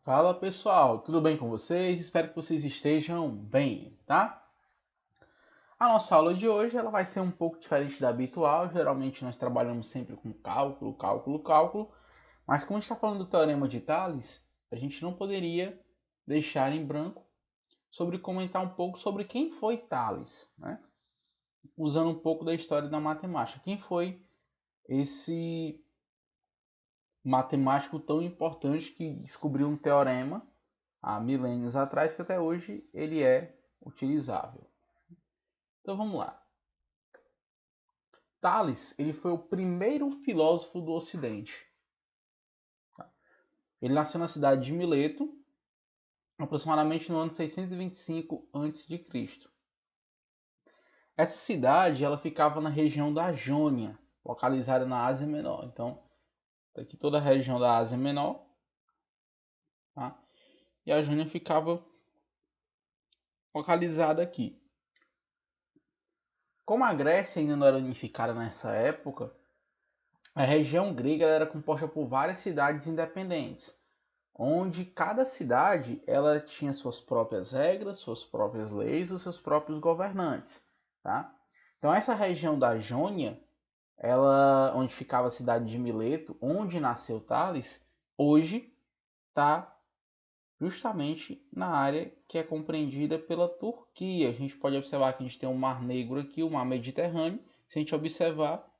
Fala pessoal, tudo bem com vocês? Espero que vocês estejam bem, tá? A nossa aula de hoje ela vai ser um pouco diferente da habitual. Geralmente nós trabalhamos sempre com cálculo, cálculo, cálculo, mas como a gente está falando do Teorema de Tales, a gente não poderia deixar em branco sobre comentar um pouco sobre quem foi Tales, né? Usando um pouco da história da matemática. Quem foi esse matemático tão importante que descobriu um teorema há milênios atrás que até hoje ele é utilizável. Então vamos lá. Tales, ele foi o primeiro filósofo do Ocidente. Ele nasceu na cidade de Mileto, aproximadamente no ano 625 a.C. Essa cidade ela ficava na região da Jônia, localizada na Ásia Menor. Então, tá aqui toda a região da Ásia Menor, tá? E a Jônia ficava localizada aqui. Como a Grécia ainda não era unificada nessa época, a região grega era composta por várias cidades independentes, onde cada cidade ela tinha suas próprias regras, suas próprias leis, os seus próprios governantes, tá? Então essa região da Jônia, ela onde ficava a cidade de Mileto, onde nasceu Tales, hoje está justamente na área que é compreendida pela Turquia. A gente pode observar que a gente tem o Mar Negro aqui, o Mar Mediterrâneo. Se a gente observar,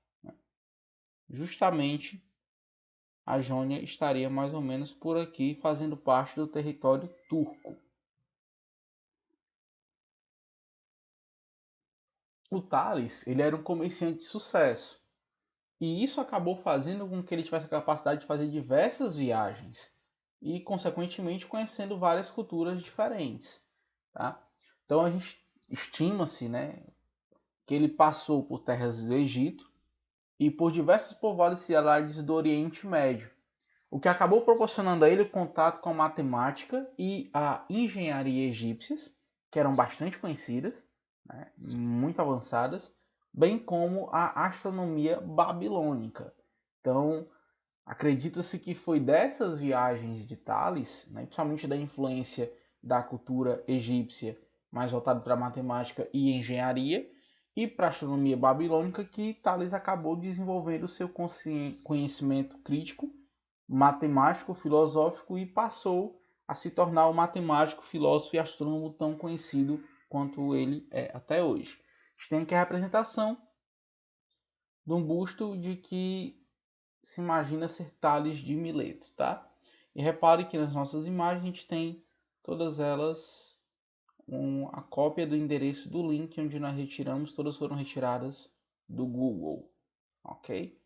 justamente a Jônia estaria mais ou menos por aqui, fazendo parte do território turco. O Tales, ele era um comerciante de sucesso. E isso acabou fazendo com que ele tivesse a capacidade de fazer diversas viagens e, consequentemente, conhecendo várias culturas diferentes, tá? Então a gente estima-se, né, que ele passou por terras do Egito e por diversos povoados e cidades do Oriente Médio, o que acabou proporcionando a ele o contato com a matemática e a engenharia egípcias, que eram bastante conhecidas, né, muito avançadas, bem como a astronomia babilônica. Então, acredita-se que foi dessas viagens de Tales, né, principalmente da influência da cultura egípcia, mais voltada para a matemática e engenharia, e para a astronomia babilônica, que Tales acabou desenvolvendo o seu conhecimento crítico matemático, filosófico e passou a se tornar o matemático, filósofo e astrônomo tão conhecido quanto ele é até hoje. A gente tem aqui a representação de um busto de que se imagina ser Tales de Mileto, tá? E repare que nas nossas imagens a gente tem todas elas a cópia do endereço do link onde nós retiramos, todas foram retiradas do Google, ok?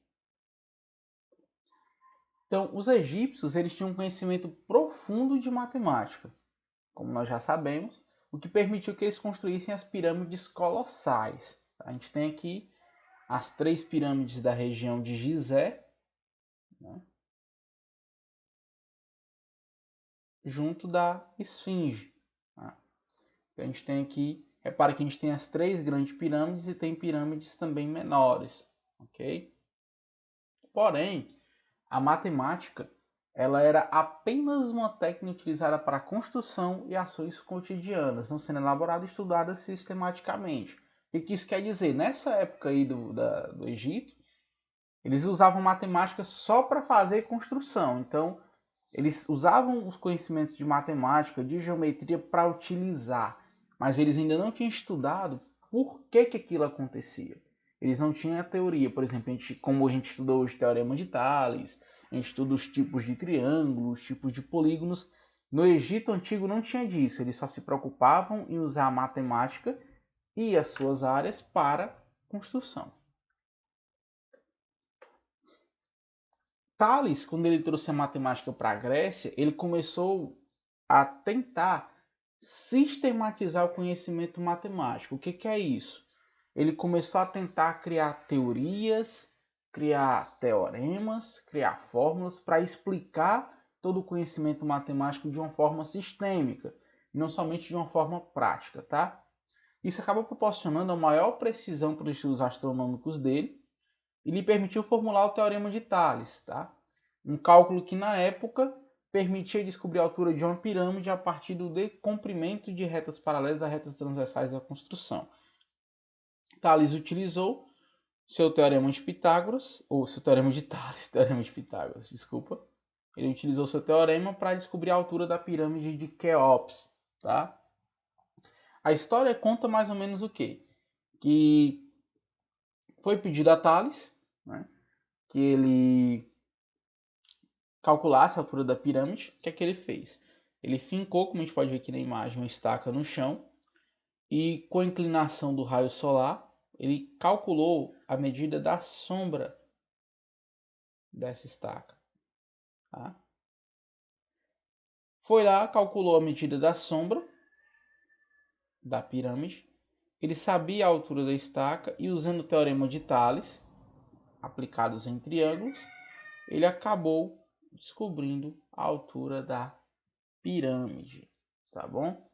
Então, os egípcios eles tinham um conhecimento profundo de matemática, como nós já sabemos, o que permitiu que eles construíssem as pirâmides colossais. A gente tem aqui as 3 pirâmides da região de Gizé, né, junto da Esfinge. Tá? A gente tem aqui, repara que a gente tem as 3 grandes pirâmides e tem pirâmides também menores, ok? Porém, a matemática ela era apenas uma técnica utilizada para a construção e ações cotidianas, não sendo elaborada e estudada sistematicamente. O que isso quer dizer? Nessa época aí do Egito, eles usavam matemática só para fazer construção. Então, eles usavam os conhecimentos de matemática, de geometria para utilizar, mas eles ainda não tinham estudado por que aquilo acontecia. Eles não tinham a teoria. Por exemplo, como a gente estudou hoje o Teorema de Tales, a gente estuda os tipos de triângulos, tipos de polígonos. No Egito Antigo não tinha disso. Eles só se preocupavam em usar a matemática e as suas áreas para construção. Tales, quando ele trouxe a matemática para a Grécia, ele começou a tentar sistematizar o conhecimento matemático. O que é isso? Ele começou a tentar criar teorias, criar teoremas, criar fórmulas para explicar todo o conhecimento matemático de uma forma sistêmica, não somente de uma forma prática, tá? Isso acaba proporcionando a maior precisão para os estudos astronômicos dele e lhe permitiu formular o Teorema de Tales, tá? Um cálculo que na época permitia descobrir a altura de uma pirâmide a partir do decomprimento de retas paralelas das retas transversais da construção. Tales utilizou seu teorema de Pitágoras, ou seu teorema de Tales, teorema de Pitágoras, desculpa. Ele utilizou seu teorema para descobrir a altura da pirâmide de Quéops, tá? A história conta mais ou menos o quê? Que foi pedido a Tales, né, que ele calculasse a altura da pirâmide. O que é que ele fez? Ele fincou, como a gente pode ver aqui na imagem, uma estaca no chão e com a inclinação do raio solar, ele calculou a medida da sombra dessa estaca. Tá? Foi lá, calculou a medida da sombra da pirâmide. Ele sabia a altura da estaca e, usando o teorema de Tales, aplicados em triângulos, ele acabou descobrindo a altura da pirâmide, tá bom?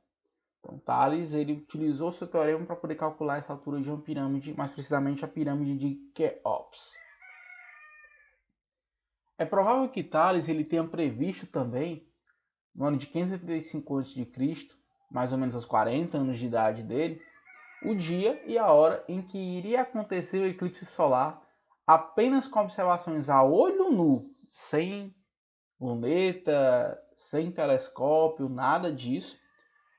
Então, Tales, ele utilizou seu teorema para poder calcular essa altura de uma pirâmide, mais precisamente a pirâmide de Quéops. É provável que Tales ele tenha previsto também, no ano de 585 a.C., mais ou menos aos 40 anos de idade dele, o dia e a hora em que iria acontecer o eclipse solar apenas com observações a olho nu, sem luneta, sem telescópio, nada disso,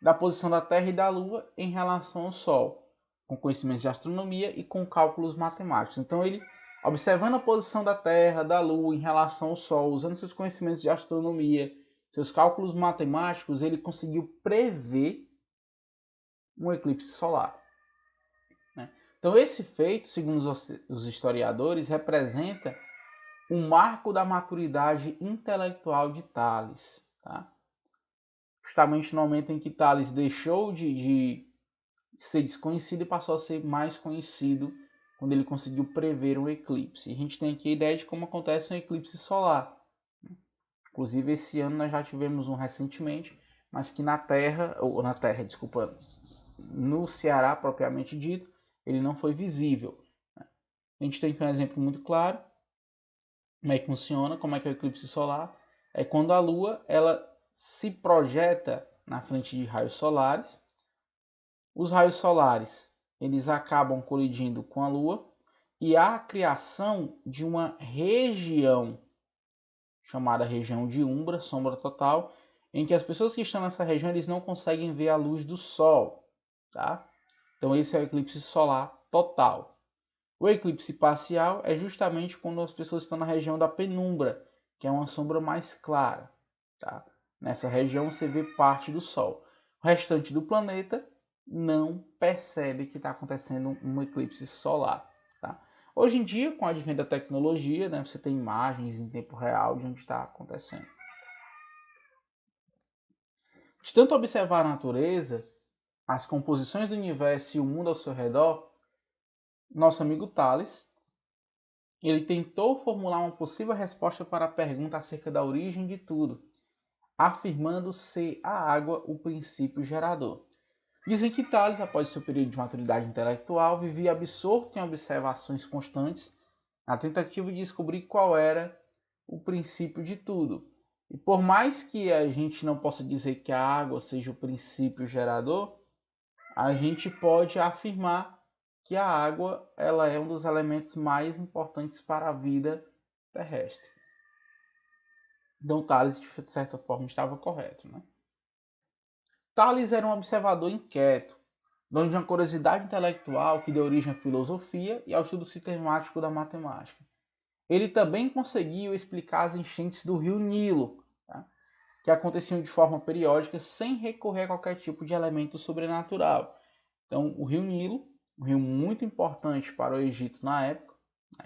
da posição da Terra e da Lua em relação ao Sol, com conhecimentos de astronomia e com cálculos matemáticos. Então ele, observando a posição da Terra, da Lua em relação ao Sol, usando seus conhecimentos de astronomia, seus cálculos matemáticos, ele conseguiu prever um eclipse solar. Então esse feito, segundo os historiadores, representa um marco da maturidade intelectual de Tales. Tá? Justamente no momento em que Tales deixou de ser desconhecido e passou a ser mais conhecido quando ele conseguiu prever um eclipse. E a gente tem aqui a ideia de como acontece um eclipse solar. Inclusive esse ano nós já tivemos um recentemente, mas que desculpa, no Ceará propriamente dito, ele não foi visível. A gente tem aqui um exemplo muito claro. Como é que funciona? Como é que é o eclipse solar? É quando a Lua ela se projeta na frente de raios solares. Os raios solares eles acabam colidindo com a Lua e há a criação de uma região chamada região de umbra, sombra total, em que as pessoas que estão nessa região eles não conseguem ver a luz do Sol. Tá? Então esse é o eclipse solar total. O eclipse parcial é justamente quando as pessoas estão na região da penumbra, que é uma sombra mais clara. Tá? Nessa região você vê parte do Sol. O restante do planeta não percebe que está acontecendo um eclipse solar. Tá? Hoje em dia, com o advento da tecnologia, né, você tem imagens em tempo real de onde está acontecendo. De tanto observar a natureza, as composições do universo e o mundo ao seu redor, nosso amigo Tales ele tentou formular uma possível resposta para a pergunta acerca da origem de tudo, afirmando ser a água o princípio gerador. Dizem que Tales, após seu período de maturidade intelectual, vivia absorto em observações constantes, na tentativa de descobrir qual era o princípio de tudo. E por mais que a gente não possa dizer que a água seja o princípio gerador, a gente pode afirmar que a água ela é um dos elementos mais importantes para a vida terrestre. Então Tales, de certa forma, estava correto. Né? Tales era um observador inquieto, dono de uma curiosidade intelectual que deu origem à filosofia e ao estudo sistemático da matemática. Ele também conseguiu explicar as enchentes do rio Nilo, tá? Que aconteciam de forma periódica sem recorrer a qualquer tipo de elemento sobrenatural. Então, o rio Nilo, um rio muito importante para o Egito na época,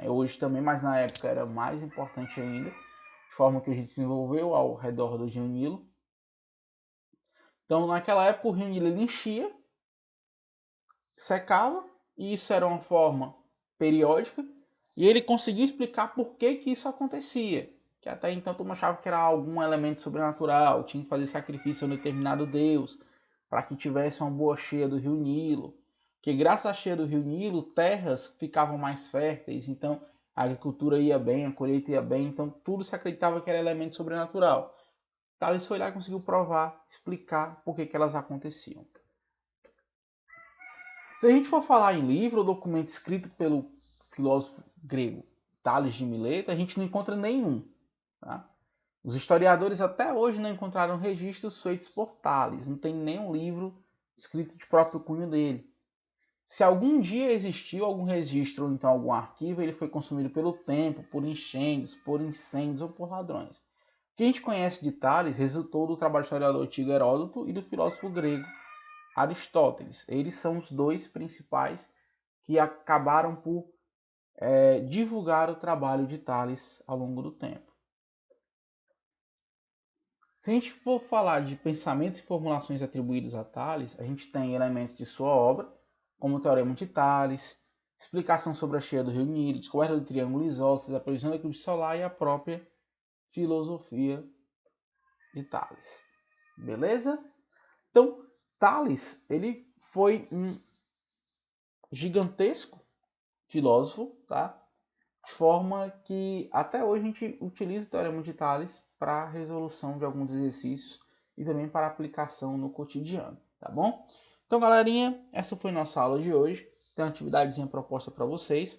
hoje também, mas na época era mais importante ainda, de forma que o Egito se desenvolveu ao redor do rio Nilo. Então, naquela época, o rio Nilo ele enchia, secava, e isso era uma forma periódica, e ele conseguiu explicar por que isso acontecia. Que até então todo mundo achava que era algum elemento sobrenatural, tinha que fazer sacrifício a um determinado deus, para que tivesse uma boa cheia do rio Nilo. Que graças à cheia do rio Nilo, terras ficavam mais férteis, então a agricultura ia bem, a colheita ia bem, então tudo se acreditava que era elemento sobrenatural. Tales foi lá e conseguiu provar, explicar por que elas aconteciam. Se a gente for falar em livro ou documento escrito pelo filósofo grego Tales de Mileto, a gente não encontra nenhum. Tá? Os historiadores até hoje não encontraram registros feitos por Tales, não tem nenhum livro escrito de próprio cunho dele. Se algum dia existiu algum registro ou então algum arquivo, ele foi consumido pelo tempo, por enchentes, por incêndios ou por ladrões. O que a gente conhece de Tales resultou do trabalho do historiador antigo Heródoto e do filósofo grego Aristóteles. Eles são os dois principais que acabaram por divulgar o trabalho de Tales ao longo do tempo. Se a gente for falar de pensamentos e formulações atribuídos a Tales, a gente tem elementos de sua obra, como o Teorema de Tales, explicação sobre a cheia do rio Nilo, descoberta do triângulo isósceles, a previsão da eclipse solar e a própria filosofia de Tales. Beleza? Então, Tales, ele foi um gigantesco filósofo, tá? De forma que até hoje a gente utiliza o Teorema de Tales para a resolução de alguns exercícios e também para aplicação no cotidiano, tá bom? Então, galerinha, essa foi nossa aula de hoje. Tem uma atividadezinha proposta para vocês,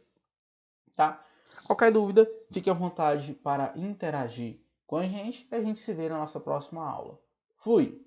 tá? Qualquer dúvida, fique à vontade para interagir com a gente e a gente se vê na nossa próxima aula. Fui!